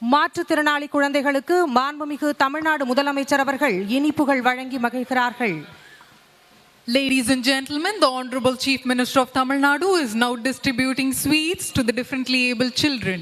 மாற்றுத்திறனாளி குழந்தைகளுக்கு மாண்புமிகு தமிழ்நாடு முதலமைச்சர் அவர்கள் இனிப்புகள் வழங்கி மகிழ்கிறார்கள். Ladies and gentlemen, the Honorable Chief Minister of Tamil Nadu is now distributing sweets to the differently abled children.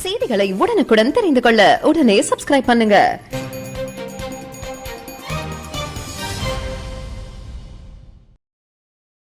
செய்திகளை உடனுக்குடன் தெரிந்து கொள்ள உடனே சப்ஸ்கிரைப் பண்ணுங்க.